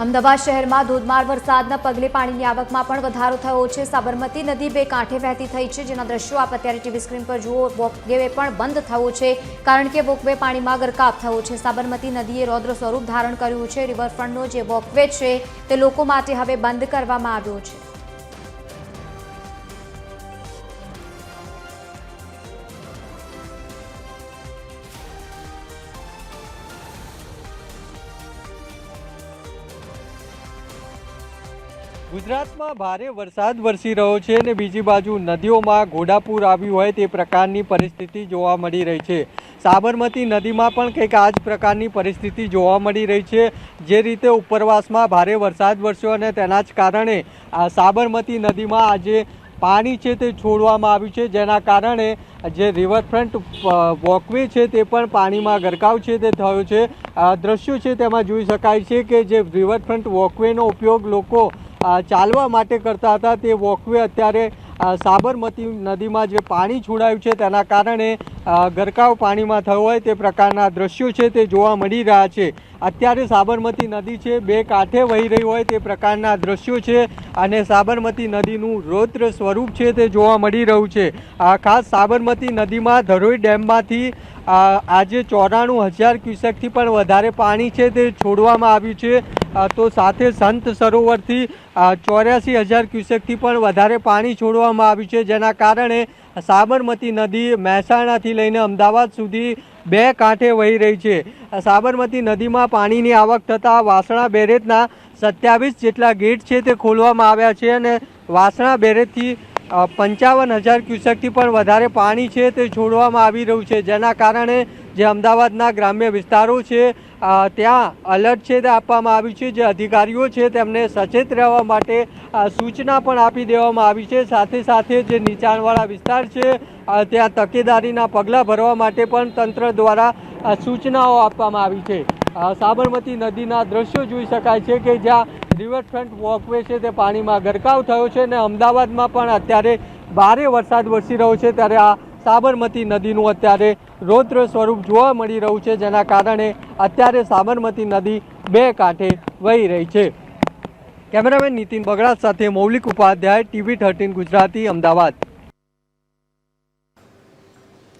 અમદાવાદ શહેરમાં ધોધમાર વરસાદના પગલે પાણીની આવકમાં પણ વધારો થયો છે। સાબરમતી નદી બે કાંઠે વહેતી થઈ છે, જેના દ્રશ્યો આપ અત્યારે ટીવી સ્ક્રીન પર જુઓ। વોકવે પણ બંધ થયો છે, કારણ કે વોકવે પાણીમાં ગરકાવ થયો છે। સાબરમતી નદીએ રૌદ્ર સ્વરૂપ ધારણ કર્યું છે। રિવરફ્રન્ટનો જે વોકવે છે તે લોકો માટે હવે બંધ કરવામાં આવ્યો છે। ગુજરાતમાં ભારે વરસાદ વરસી રહ્યો છે અને બીજી બાજુ નદીઓમાં ઘોડાપૂર આવ્યું હોય તે પ્રકારની પરિસ્થિતિ જોવા મળી રહી છે। સાબરમતી નદીમાં પણ કંઈક આ જ પ્રકારની પરિસ્થિતિ જોવા મળી રહી છે। જે રીતે ઉપરવાસમાં ભારે વરસાદ વરસ્યો અને તેના જ કારણે સાબરમતી નદીમાં આજે પાણી છે તે છોડવામાં આવ્યું છે, જેના કારણે જે રિવરફ્રન્ટ વોકવે છે તે પણ પાણીમાં ગરકાવ છે તે થયો છે। દ્રશ્યો છે તેમાં જોઈ શકાય છે કે જે રિવરફ્રન્ટ વોકવેનો ઉપયોગ લોકો ચાલવા માટે કરતા હતા, તે વોકવે અત્યારે સાબરમતી નદીમાં જે પાણી છોડાયું છે તેના કારણે ગરકાવ પાણીમાં થયો હોય તે પ્રકારના દ્રશ્યો છે તે જોવા મળી રહ્યા છે। અત્યારે સાબરમતી નદી છે બે કાંઠે વહી રહી હોય તે પ્રકારના દ્રશ્યો છે અને સાબરમતી નદીનું રૌદ્ર સ્વરૂપ છે તે જોવા મળી રહ્યું છે। ખાસ સાબરમતી નદીમાં ધરોઈ ડેમમાંથી આજે 94,000 ક્યુસેકથી પણ વધારે પાણી છે તે છોડવામાં આવ્યું છે, તો સાથે સંત સરોવરથી 84,000 ક્યુસેકથી પણ વધારે પાણી છોડવામાં આવ્યું છે, જેના કારણે સાબરમતી નદી મહેસાણાથી લઈને અમદાવાદ સુધી બે કાંઠે વહી રહી છે। સાબરમતી નદીમાં પાણીની આવક થતાં વાસણા બેરેજના 27 જેટલા ગેટ છે તે ખોલવામાં આવ્યા છે અને વાસણા બેરેજથી 55,000 ક્યુસેકથી પણ વધારે પાણી છે તે છોડવામાં આવી રહ્યું છે, જેના કારણે જે અમદાવાદના ગ્રામ્ય વિસ્તારો છે ત્યાં અલર્ટ છે તે આપવામાં આવ્યું છે। જે અધિકારીઓ છે તેમને સચેત રહેવા માટે સૂચના પણ આપી દેવામાં આવી છે। સાથે સાથે જે નીચાણવાળા વિસ્તાર છે ત્યાં તકેદારીના પગલાં ભરવા માટે પણ તંત્ર દ્વારા સૂચનાઓ આપવામાં આવી છે। સાબરમતી નદીના દ્રશ્યો જોઈ શકાય છે કે જ્યાં રિવરફ્રન્ટ વોકવે છે તે પાણીમાં ગરકાવ થયો છે અને અમદાવાદમાં પણ અત્યારે ભારે વરસાદ વરસી રહ્યો છે, ત્યારે આ સાબરમતી નદીનું અત્યારે રૌદ્ર સ્વરૂપ જોવા મળી રહ્યું છે, જેના કારણે અત્યારે સાબરમતી નદી બે કાંઠે વહી રહી છે। કેમેરામેન નીતિન બગડા સાથે મૌલિક ઉપાધ્યાય, TV13 ગુજરાતી, અમદાવાદ।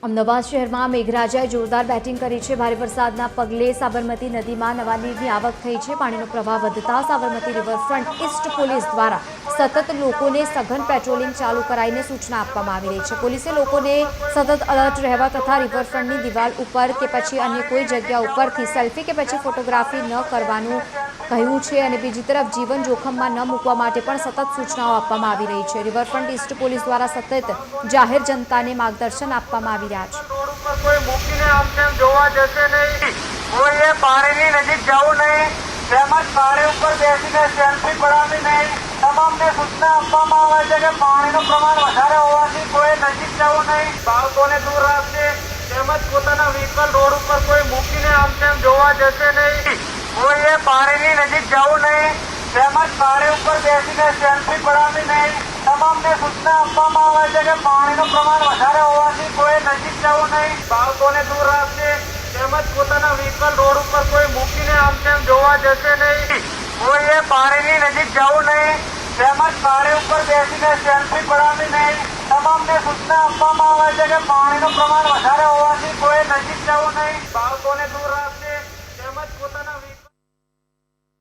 અમદાવાદ શહેરમાં મેઘરાજાએ જોરદાર બેટિંગ કરી છે। ભારે વરસાદના પગલે સાબરમતી નદીમાં નવા નીરની આવક થઈ છે। પાણીનો પ્રવાહ વધતા સાબરમતી રિવરફ્રન્ટ ઈસ્ટ પોલીસ દ્વારા સતત લોકોને સઘન પેટ્રોલિંગ ચાલુ કરાઈને સૂચના આપવામાં આવી રહી છે। પોલીસે લોકોને સતત અલર્ટ રહેવા તથા રિવરફ્રન્ટની દિવાલ ઉપર કે પછી અન્ય કોઈ જગ્યા ઉપરથી સેલ્ફી કે પછી ફોટોગ્રાફી ન કરવાનું કહ્યું છે અને બીજી તરફ જીવન જોખમમાં ન મૂકવા માટે પણ સતત સૂચનાઓ આપવામાં આવી રહી છે। રિવરફ્રન્ટ ઈસ્ટ પોલીસ દ્વારા સતત જાહેર જનતાને માર્ગદર્શન આપવામાં આવી રહ્યા છે। રોડ ઉપર કોઈ મૂકીને આમ તેમ જોવા જશે નહીં, કોઈએ પાણીની નજીક જવું નહીં, તેમજ પાણી ઉપર બેસીને સેલ્ફી પડાવવી નહીં। તમામને સૂચના આપવામાં આવે છે કે પાણીનું પ્રમાણ વધારે હોવાથી કોઈ નજીક જવું નહીં, બાળકોને દૂર રાખશે, તેમજ પોતાના વ્હીકલ રોડ ઉપર કોઈ મૂકીને આમ તેમ જોવા જશે નહીં, કોઈએ પાણીની નજીક જવું નહીં, તેમજ પાણી ઉપર બેસીને સેલ્ફી પડાવવી નહીં। તમામને સૂચના આપવામાં આવે છે કે પાણીનું પ્રમાણ વધારે હોવાથી કોઈ નજીક જવું નહીં, બાળકોને દૂર રાખશે, તેમજ પોતાના વ્હીકલ રોડ ઉપર કોઈ મૂકીને આમ તેમ જોવા જશે નહીં, કોઈએ પાણીની નજીક જવું નહીં, તેમજ પાણી ઉપર બેસીને સેલ્ફી પડાવવી નહીં। તમામને સૂચના આપવામાં આવે છે કે પાણીનું પ્રમાણ વધારે હોવાથી કોઈ નજીક જવું નહીં, બાળકોને દૂર રાખશે।